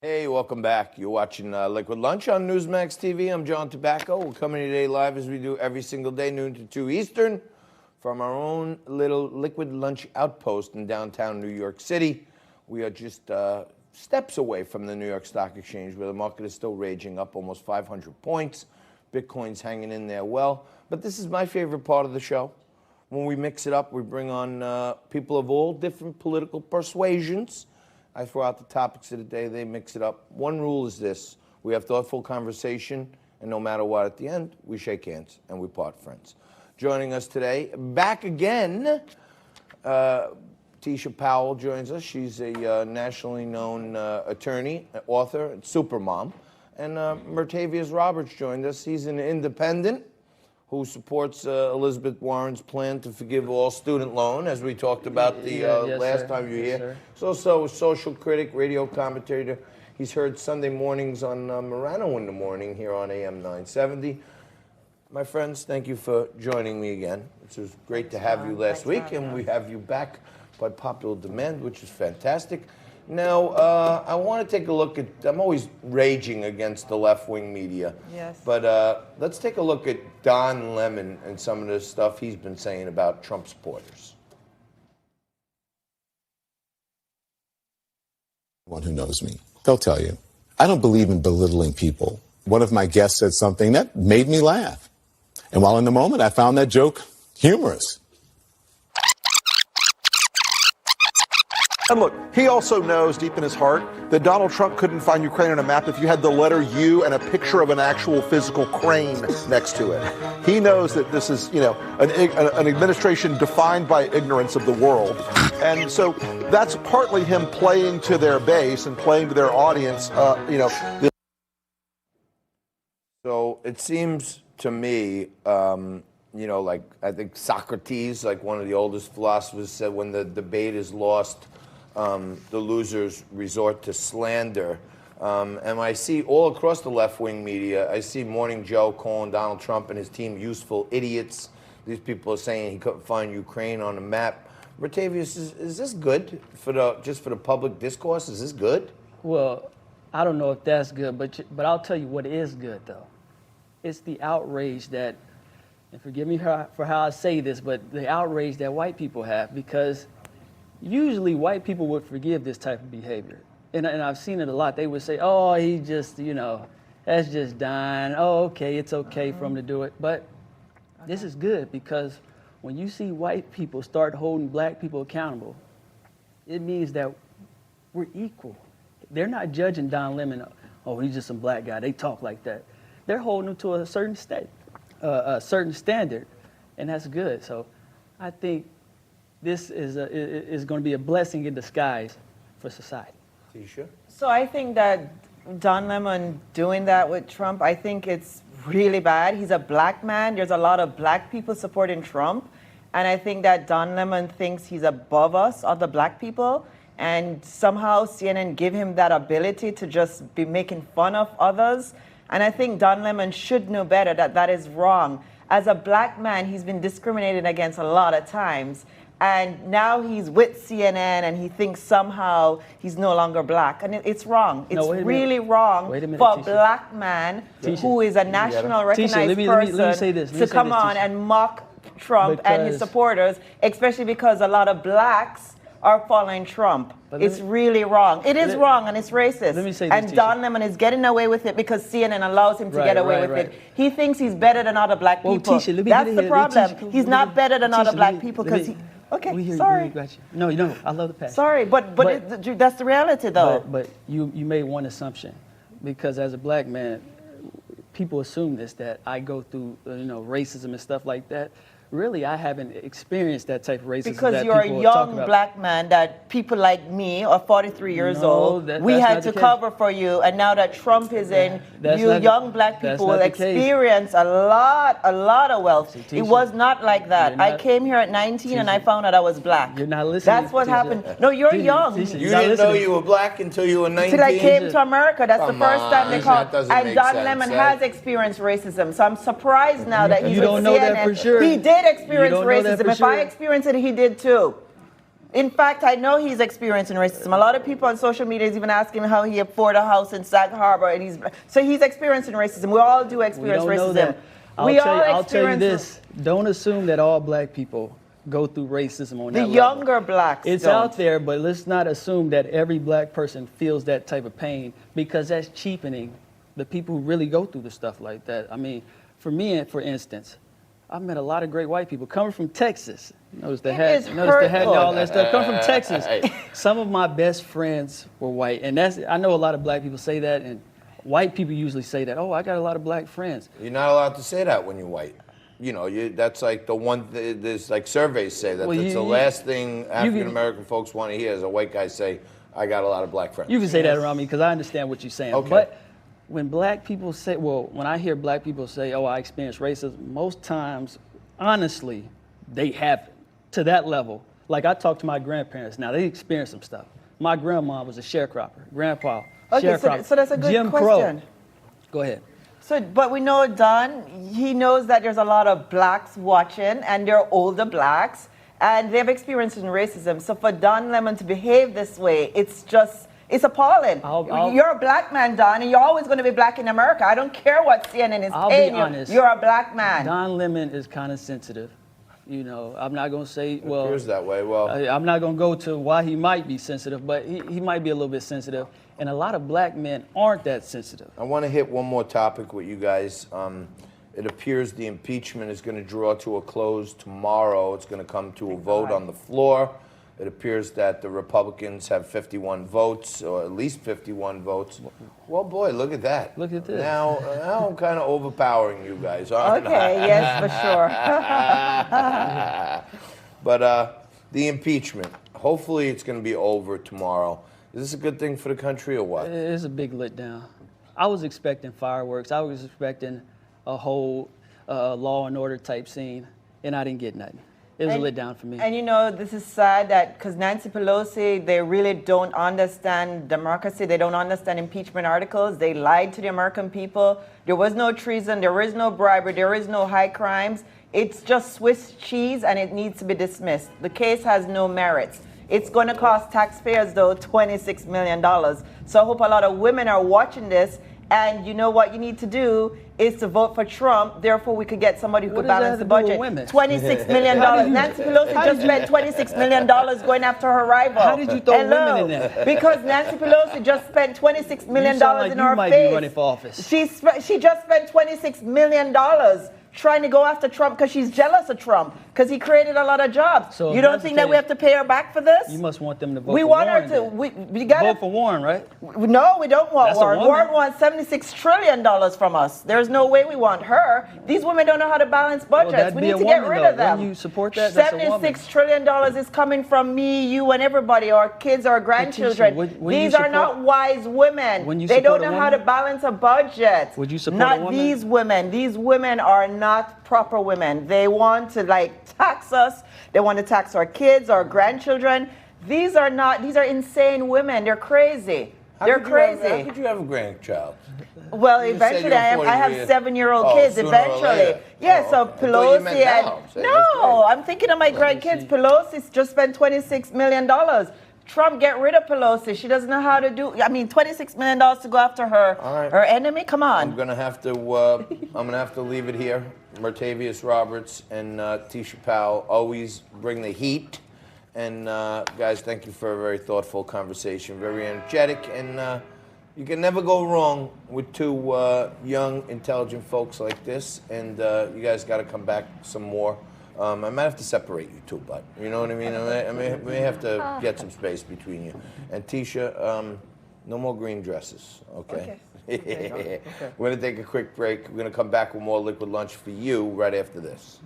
Hey, welcome back. You're watching Liquid Lunch on Newsmax TV. I'm John Tobacco. We're coming today live as we do every single day, noon to 2 Eastern, from our own little Liquid Lunch outpost in downtown New York City. We are just steps away from the New York Stock Exchange, where the market is still raging up almost 500 points. Bitcoin's hanging in there well. But this is my favorite part of the show. When we mix it up, we bring on people of all different political persuasions. I throw out the topics of the day, they mix it up. One rule is this: we have thoughtful conversation, and no matter what, at the end, we shake hands and we part friends. Joining us today, back again, Teisha Powell joins us. She's a nationally known attorney, author, and supermom. And Mertavius Roberts joined us. He's an independent who supports Elizabeth Warren's plan to forgive all student loan, as we talked about the last time you were here. He's also a social critic, radio commentator. He's heard Sunday mornings on Morano in the Morning here on AM 970. My friends, thank you for joining me again. It was great to have you last week, and we have you back by popular demand, which is fantastic. Now, I want to take a look at, I'm always raging against the left-wing media. Yes. But let's take a look at Don Lemon and some of the stuff he's been saying about Trump supporters. One who knows me, they'll tell you, I don't believe in belittling people. One of my guests said something that made me laugh. And while in the moment, I found that joke humorous. And look, he also knows deep in his heart that Donald Trump couldn't find Ukraine on a map if you had the letter U and a picture of an actual physical crane next to it. He knows that this is, an administration defined by ignorance of the world. And so that's partly him playing to their base and playing to their audience, So it seems to me, like I think Socrates, like one of the oldest philosophers, said when the debate is lost, the losers resort to slander. And I see all across the left-wing media, I see Morning Joe calling Donald Trump and his team useful idiots. These people are saying he couldn't find Ukraine on the map. Mertavius, is this good for the public discourse? Is this good? Well, I don't know if that's good, but I'll tell you what is good, though. It's the outrage that, and forgive me for how I say this, but the outrage that white people have, because usually white people would forgive this type of behavior. And I've seen it a lot. They would say, oh, he just, that's just dying. Oh, okay, it's okay for him to do it. But this is good, because when you see white people start holding black people accountable, it means that we're equal. They're not judging Don Lemon, oh, he's just some black guy. They talk like that. They're holding him to a certain standard, and that's good. So I think this is going to be a blessing in disguise for society. Teisha? So I think that Don Lemon doing that with Trump, I think it's really bad. He's a black man. There's a lot of black people supporting Trump. And I think that Don Lemon thinks he's above us, other black people. And somehow CNN give him that ability to just be making fun of others. And I think Don Lemon should know better that that is wrong. As a black man, he's been discriminated against a lot of times. And now he's with CNN and he thinks somehow he's no longer black. And it's wrong. It's really wrong for a black man who is a national recognized person to come on and mock Trump and his supporters, especially because a lot of blacks are following Trump. It's really wrong. It is wrong and it's racist. Let me say this, and Don Lemon is getting away with it because CNN allows him to get away with it. He thinks he's better than other black people. That's the problem. He's not better than other black people because he... Okay, sorry. No, I love the passion. Sorry, but that's the reality, though. But you made one assumption, because as a black man, people assume this, that I go through racism and stuff like that. Really, I haven't experienced that type of racism. Because you're a young black man that people like me are 43 years old. We had to cover for you, and now that Trump is in, you young black people will experience a lot of wealth. See, it was not like that. I came here at 19 and I found out I was black. You're not listening. That's what happened. No, you're young. You didn't know you were black until you were 19? Until I came to America. That's the first time they called. And Don Lemon has experienced racism. So I'm surprised now that he's with CNN. That for sure. He did experience racism. If I experienced it, he did too. In fact, I know he's experiencing racism. A lot of people on social media is even asking how he afford a house in Sag Harbor, and so he's experiencing racism. We all do experience we don't racism. know that. I'll tell you this: don't assume that all black people go through racism on that The level. younger blacks It's don't. out there, but let's not assume that every black person feels that type of pain, because that's cheapening the people who really go through the stuff like that. I mean, for me, for instance, I've met a lot of great white people coming from Texas. Notice the hat and all that stuff. Come from Texas. Some of my best friends were white, and I know a lot of black people say that, and white people usually say that. Oh, I got a lot of black friends. You're not allowed to say that when you're white. You know, that's like the one. There's like surveys say that. That's the last thing African American folks want to hear is a white guy say, "I got a lot of black friends." You can say that around me because I understand what you're saying. Okay. But when black people say, when I hear black people say, "Oh, I experienced racism," most times, honestly, they haven't to that level. Like I talk to my grandparents now; they experienced some stuff. My grandma was a sharecropper. Grandpa, sharecropper. So that's a good Jim question. Crow. Go ahead. So, but we know Don, he knows that there's a lot of blacks watching, and they're older blacks, and they've experienced racism. So for Don Lemon to behave this way, it's appalling. You're a black man, Don, and you're always going to be black in America. I don't care what CNN is paying you. Honest, you're a black man. Don Lemon is kind of sensitive. You know, I'm not going to say, It appears that way. I'm not going to go to why he might be sensitive, but he might be a little bit sensitive. And a lot of black men aren't that sensitive. I want to hit one more topic with you guys. It appears the impeachment is going to draw to a close tomorrow. It's going to come to a vote on the floor. It appears that the Republicans have 51 votes, or at least 51 votes. Well, boy, look at that. Look at this. Now I'm kind of overpowering you guys, aren't I? Okay, yes, for sure. But the impeachment, hopefully it's going to be over tomorrow. Is this a good thing for the country or what? It's a big letdown. I was expecting fireworks. I was expecting a whole Law and Order type scene, and I didn't get nothing. It was a letdown for me. And you know, this is sad that because Nancy Pelosi, they really don't understand democracy. They don't understand impeachment articles. They lied to the American people. There was no treason. There is no bribery. There is no high crimes. It's just Swiss cheese, and it needs to be dismissed. The case has no merits. It's going to cost taxpayers, though, $26 million. So I hope a lot of women are watching this. And you know what you need to do is to vote for Trump. Therefore, we could get somebody who could balance the budget. $26 million. Nancy Pelosi just spent $26 million going after her rival. How did you throw women in there? Because Nancy Pelosi just spent $26 million in our face. You might be running for office. She just spent $26 million trying to go after Trump because she's jealous of Trump because he created a lot of jobs. So you don't think that we have to pay her back for this? You must want them to vote we for want Warren. her to. We got vote for Warren, right? No, we don't want That's Warren. Warren wants $76 trillion from us. There's no way we want her. These women don't know how to balance budgets. We need to get rid of them. When you support that, that's a woman. $76 trillion is coming from me, you, and everybody, our kids, our grandchildren. These are not wise women. They don't know how to balance a budget. Would you support a woman? Not these women. These women are not proper women. They want to tax us. They want to tax our kids, our grandchildren. These are insane women. They're crazy. They're crazy. How could you have a grandchild? Well, eventually I have 7-year-old kids. Eventually, so Pelosi I'm thinking of my grandkids. Pelosi's just spent $26 million. Trump, get rid of Pelosi. She doesn't know how to do. I mean, $26 million to go after her her enemy. Come on. I'm gonna have to leave it here. Mertavius Roberts and Teisha Powell always bring the heat. And guys, thank you for a very thoughtful conversation, very energetic, and you can never go wrong with two young, intelligent folks like this. And you guys got to come back some more. I might have to separate you two, but you know what I mean? I may have to get some space between you. And Teisha, no more green dresses, okay? Okay. We're going to take a quick break. We're going to come back with more Liquid Lunch for you right after this.